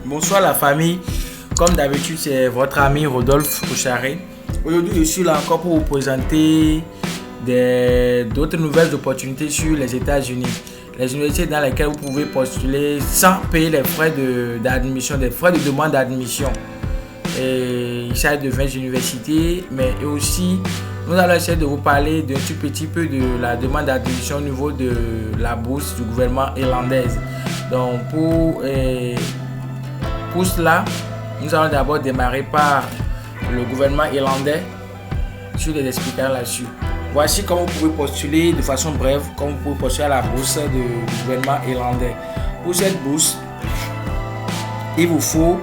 Bonsoir la famille, comme d'habitude c'est votre ami Rodolphe Ocharé. Aujourd'hui je suis là encore pour vous présenter d'autres nouvelles opportunités sur les États-Unis. Les universités dans lesquelles vous pouvez postuler sans payer les frais d'admission, des frais de demande d'admission. Il s'agit de 20 universités, mais aussi nous allons essayer de vous parler d'un tout petit peu de la demande d'admission au niveau de la bourse du gouvernement irlandaise. Donc pour cela, nous allons d'abord démarrer par le gouvernement irlandais sur les explications là-dessus. Voici comment vous pouvez postuler de façon brève, comment vous pouvez postuler à la bourse du gouvernement irlandais. Pour cette bourse, il vous faut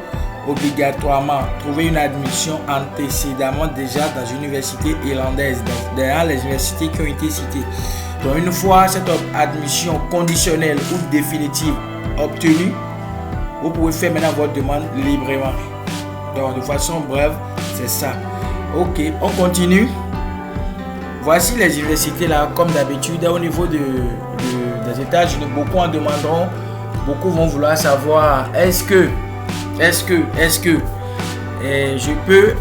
obligatoirement trouver une admission antécédemment déjà dans une université irlandaise, dans les universités qui ont été citées. Donc une fois cette admission conditionnelle ou définitive obtenue, vous pouvez faire maintenant votre demande librement. Donc de façon brève, c'est ça. Ok, on continue. Voici les universités là, comme d'habitude, au niveau des États-Unis, beaucoup en demanderont, beaucoup vont vouloir savoir est-ce que je peux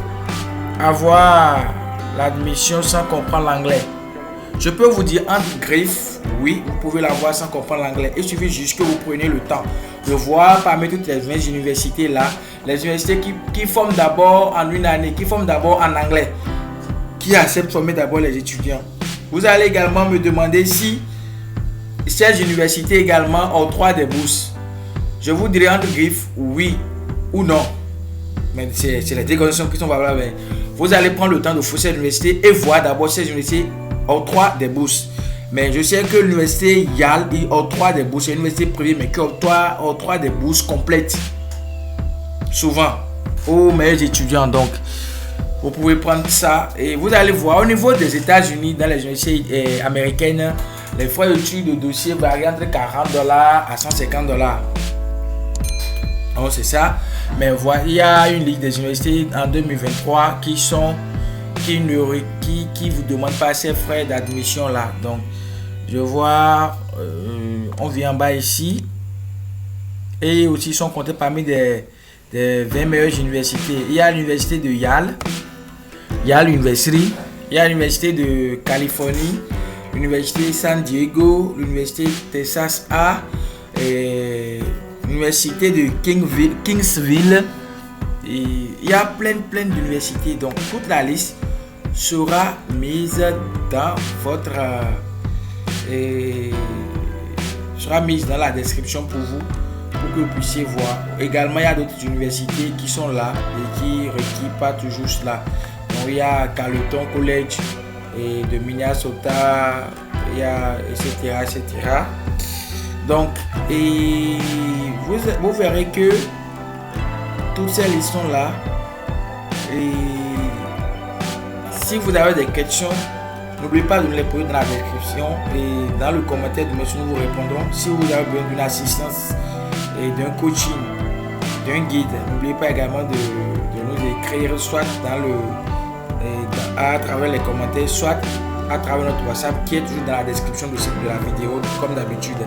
avoir l'admission sans comprendre l'anglais. Je peux vous dire entre griffes, oui, vous pouvez l'avoir sans comprendre l'anglais. Il suffit juste que vous preniez le temps de voir parmi toutes les 20 universités là, les universités qui forment d'abord en une année, qui forment d'abord en anglais, qui acceptent de former d'abord les étudiants. Vous allez également me demander si ces universités également octroient des bourses. Je vous dirai entre griffes, oui ou non. Mais c'est les déclarations qui sont valables. Vous allez prendre le temps de fouiller ces universités et voir d'abord si ces universités octroient des bourses. Mais je sais que l'université Yale octroie des bourses. C'est une université privée mais qui octroie des bourses complètes. Souvent aux meilleurs étudiants. Donc vous pouvez prendre ça et vous allez voir au niveau des États-Unis, dans les universités américaines, les frais d'études de dossier varient entre $40 à $150. Donc c'est ça. Mais voilà, il y a une liste des universités en 2023 qui vous demandent pas ces frais d'admission là. Donc je vois, on vient en bas ici et aussi sont comptés parmi des 20 meilleures universités. Il y a l'université de Yale. Il y a l'université, il y a l'université de Californie, l'université San Diego, l'université Texas A, l'université de Kingsville. Et il y a plein d'universités. Donc toute la liste sera mise dans sera mise dans la description pour vous, pour que vous puissiez voir. Également, il y a d'autres universités qui sont là et qui ne requièrent pas toujours cela. Donc, il y a Carleton College et de Minnesota, il y a etc. Donc, et vous verrez que toutes ces listes sont là. Et si vous avez des questions, n'oubliez pas de nous les poser dans la description et dans le commentaire de monsieur, nous vous répondrons. Si vous avez besoin d'une assistance et d'un coaching, d'un guide, n'oubliez pas également de nous écrire soit à travers les commentaires, soit à travers notre WhatsApp qui est toujours dans la description de la vidéo comme d'habitude.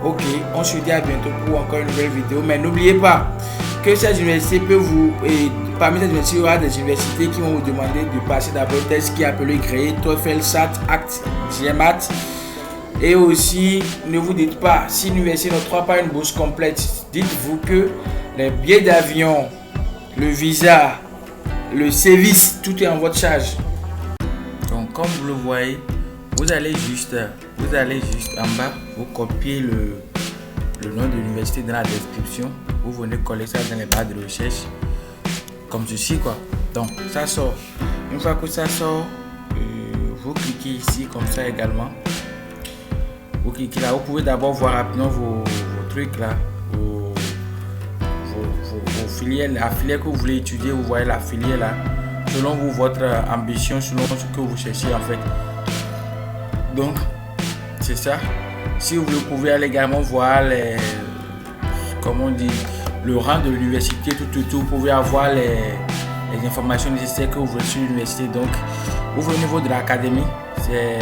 Ok, on se dit à bientôt pour encore une nouvelle vidéo, mais n'oubliez pas que ces universités peuvent parmi ces universités, il y aura des universités qui vont vous demander de passer d'abord un test qui est appelé GRE, TOEFL, SAT, ACT, GMAT. Et aussi, ne vous dites pas, si l'université n'octroie pas une bourse complète, dites-vous que les billets d'avion, le visa, le service, tout est en votre charge. Donc comme vous le voyez, vous allez juste en bas, vous copiez le nom de l'université dans la description, vous venez coller ça dans les barres de recherche, comme ceci quoi. Donc ça sort. Une fois que ça sort, vous cliquez ici comme ça également. Vous cliquez là, vous pouvez d'abord voir rapidement vos trucs là, vos filières, la filière que vous voulez étudier, vous voyez la filière là, selon vous, votre ambition, selon ce que vous cherchez en fait. Donc c'est ça. Si vous pouvez aller également voir le rang de l'université, tout, vous pouvez avoir les informations nécessaires que vous voulez sur l'université. Donc vous au niveau de l'académie, c'est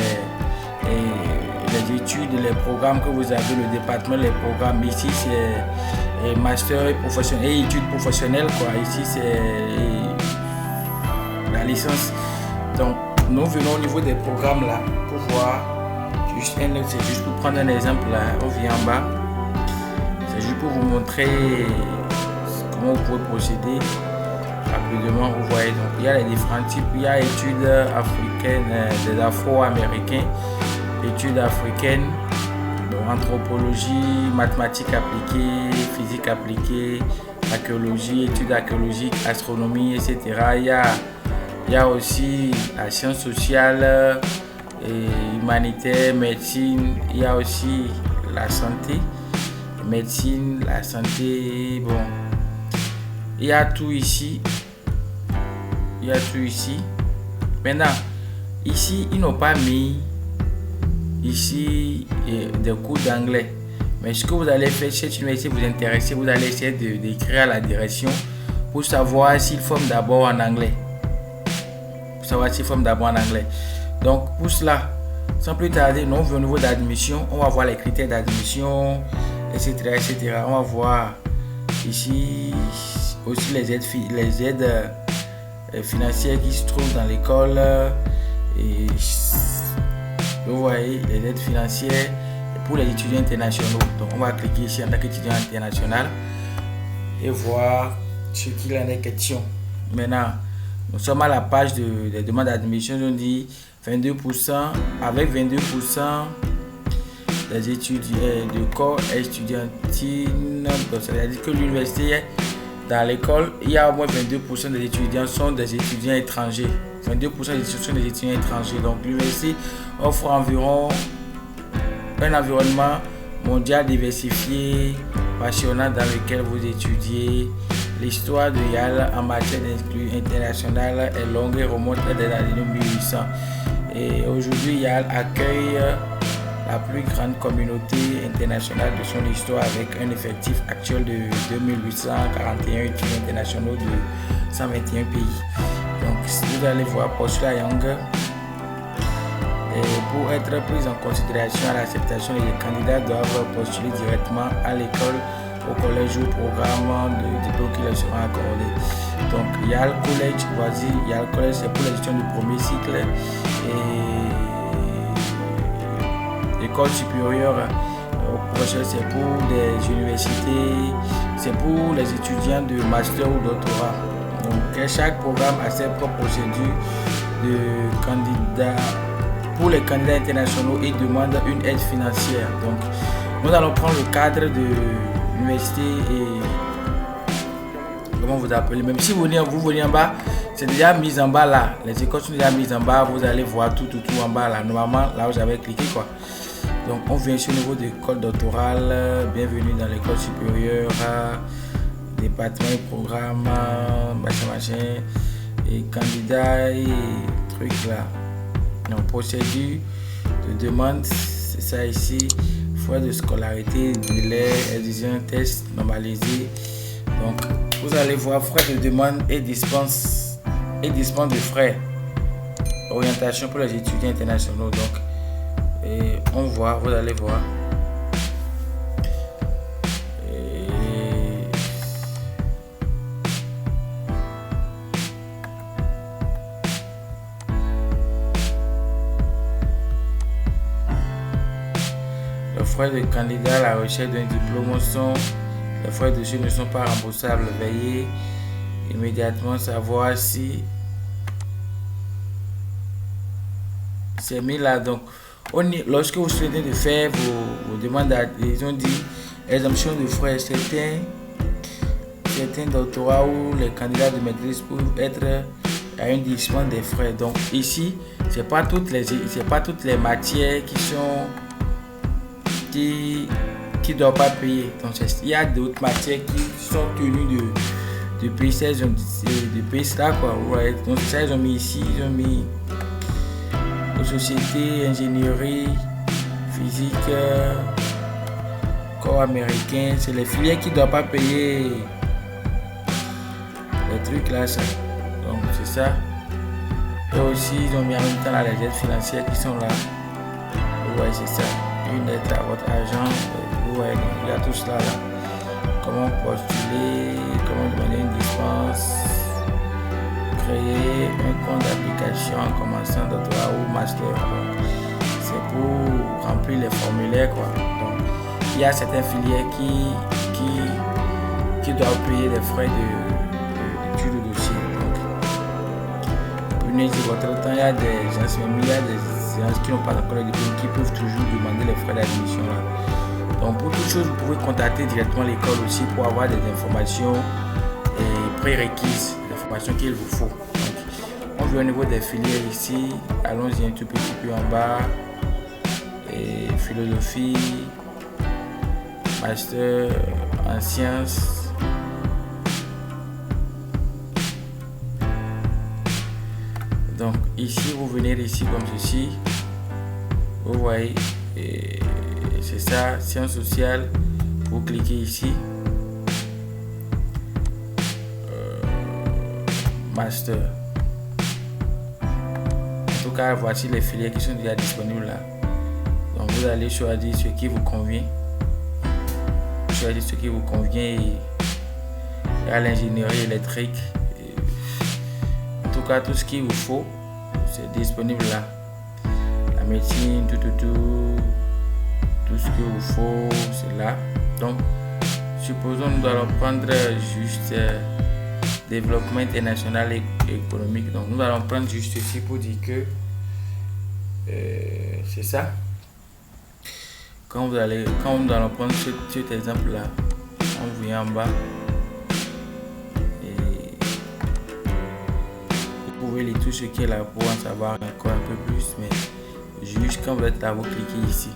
les études, les programmes que vous avez, le département, les programmes ici, c'est et master et professionnel et études professionnelles quoi. Ici c'est la licence. Donc nous venons au niveau des programmes là pour voir. C'est juste pour prendre un exemple là, on vient en bas. C'est juste pour vous montrer comment vous pouvez procéder rapidement. Vous voyez, donc il y a les différents types. Il y a études africaines, des afro-américains, études africaines, anthropologie, mathématiques appliquées, physique appliquée, archéologie, études archéologiques, astronomie, etc. Il y a aussi la science sociale et humanitaire, médecine. Il y a aussi la santé, médecine, la santé. Bon, il y a tout ici. Il y a tout ici. Maintenant, ici, ils n'ont pas mis ici des cours d'anglais. Mais ce que vous allez faire, si cette université vous intéresse, vous allez essayer d'écrire à la direction pour savoir s'ils forment d'abord en anglais. Pour savoir s'ils forment d'abord en anglais. Donc, pour cela, sans plus tarder, nous venons au niveau d'admission. On va voir les critères d'admission, etc., etc. On va voir ici aussi les aides financières qui se trouvent dans l'école. Et vous voyez les aides financières pour les étudiants internationaux. Donc, on va cliquer ici en tant qu'étudiant international et voir ce qu'il en est question. Maintenant, nous sommes à la page des demandes d'admission. On dit 22%, avec 22% des étudiants de corps estudiantine. C'est-à-dire que l'université, dans l'école, il y a au moins 22% des étudiants sont des étudiants étrangers. 22% des étudiants sont des étudiants étrangers. Donc l'université offre environ un environnement mondial diversifié, passionnant dans lequel vous étudiez. L'histoire de YAL en matière d'inclusion internationale est longue et remonte des années 1800. Et aujourd'hui, YAL accueille la plus grande communauté internationale de son histoire avec un effectif actuel de 2841 étudiants internationaux de 121 pays. Donc, si vous allez voir Postula Young, pour être pris en considération à l'acceptation, les candidats doivent postuler directement à l'école, au collège ou au programme de diplôme qui leur sera accordé. Donc, YAL College, voici, YAL College, c'est pour les étudiants du premier cycle et école supérieure. Au prochain, c'est pour des universités, c'est pour les étudiants de master ou doctorat. Donc, chaque programme a ses propres procédures de candidats. Pour les candidats internationaux, ils demandent une aide financière. Donc, nous allons prendre le cadre de l'université et comment vous appelez. Même si vous venez en bas, c'est déjà mis en bas là. Les écoles sont déjà mises en bas. Vous allez voir tout en bas là. Normalement, là où j'avais cliqué quoi. Donc, on vient sur le niveau de l'école doctorale. Bienvenue dans l'école supérieure. Département et programme. Machin. Et candidats et trucs là. Donc, procédure de demande, c'est ça ici. Frais de scolarité, délai, exigence, test normalisé. Donc, vous allez voir frais de demande et dispense de frais. Orientation pour les étudiants internationaux. Donc, et on voit, vous allez voir. Les frais de candidat à la recherche d'un diplôme les frais dessus ne sont pas remboursables. Veuillez immédiatement savoir si c'est mis là. Donc, lorsque vous souhaitez de faire vos demandes, ils ont dit exemption de frais. Certains doctorats où les candidats de maîtrise peuvent être à une dispense des frais. Donc ici, c'est pas toutes les matières qui doivent pas payer. Donc il y a d'autres matières qui sont tenues de payer ça, de payer cela quoi. Ouais. Donc ça ils ont mis ici, ils ont mis société, ingénierie, physique, corps américain. C'est les filières qui ne doivent pas payer les trucs là. Ça. Donc c'est ça. Et aussi ils ont mis en même temps là, les aides financières qui sont là. Ouais, c'est ça. Une aide à votre argent. Ouais, il y a tout cela là. Comment postuler, comment demander une dispense, créer un compte d'application en commençant doctorat ou master. C'est pour remplir les formulaires quoi. Donc, il y a certaines filières qui doivent payer les frais d'études de dossier. Donc, prenez votre temps, il y a des gens, il y a des gens qui n'ont pas encore le diplôme qui peuvent toujours demander les frais d'admission là. Donc pour toute chose, vous pouvez contacter directement l'école aussi pour avoir des informations prérequises, des informations qu'il vous faut. Donc, on vient au niveau des filières ici, allons-y un tout petit peu en bas. Et philosophie, master en sciences. Donc ici, vous venez ici comme ceci. Vous voyez. C'est ça, sciences sociales, vous cliquez ici, master. En tout cas, voici les filières qui sont déjà disponibles là. Donc vous allez choisir ce qui vous convient. Choisir ce qui vous convient et à l'ingénierie électrique. En tout cas, tout ce qu'il vous faut, c'est disponible là. La médecine, tout ce qu'il vous faut, c'est là. Donc, supposons nous allons prendre juste développement international et économique. Donc, nous allons prendre juste ici pour dire que c'est ça. Quand nous allons prendre cet exemple-là, on vient en bas et vous pouvez lire tout ce qui est là pour en savoir encore un peu plus. Mais juste quand vous êtes là, vous cliquez ici.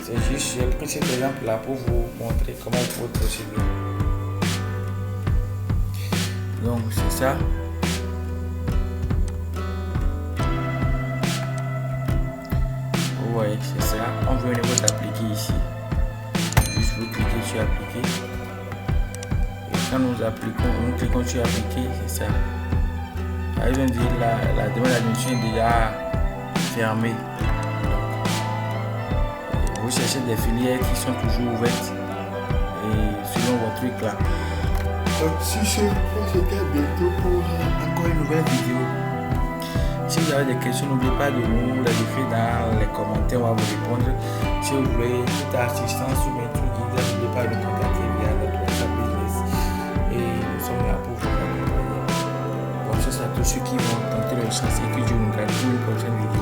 C'est juste, j'ai pris cet exemple là pour vous montrer comment vous pouvez procéder. Donc c'est ça. Vous voyez, c'est ça. On veut au niveau d'appliquer ici. Juste vous cliquez sur appliquer. Et quand nous cliquons sur appliquer, c'est ça. Là, ils vont dire la demande d'admission est déjà fermée. Vous cherchez des filières qui sont toujours ouvertes et selon votre truc là. Donc si c'était bientôt pour encore une nouvelle vidéo. Si vous avez des questions, n'oubliez pas de nous les écrire dans les commentaires, on va vous répondre. Si vous voulez toute assistance ou bien tout guide, n'oubliez pas de nous contacter via notre WhatsApp business. Et nous sommes là pour vous accompagner. Bonne chance à tous ceux qui vont tenter leur chance et que Dieu nous garde pour une prochaine vidéo.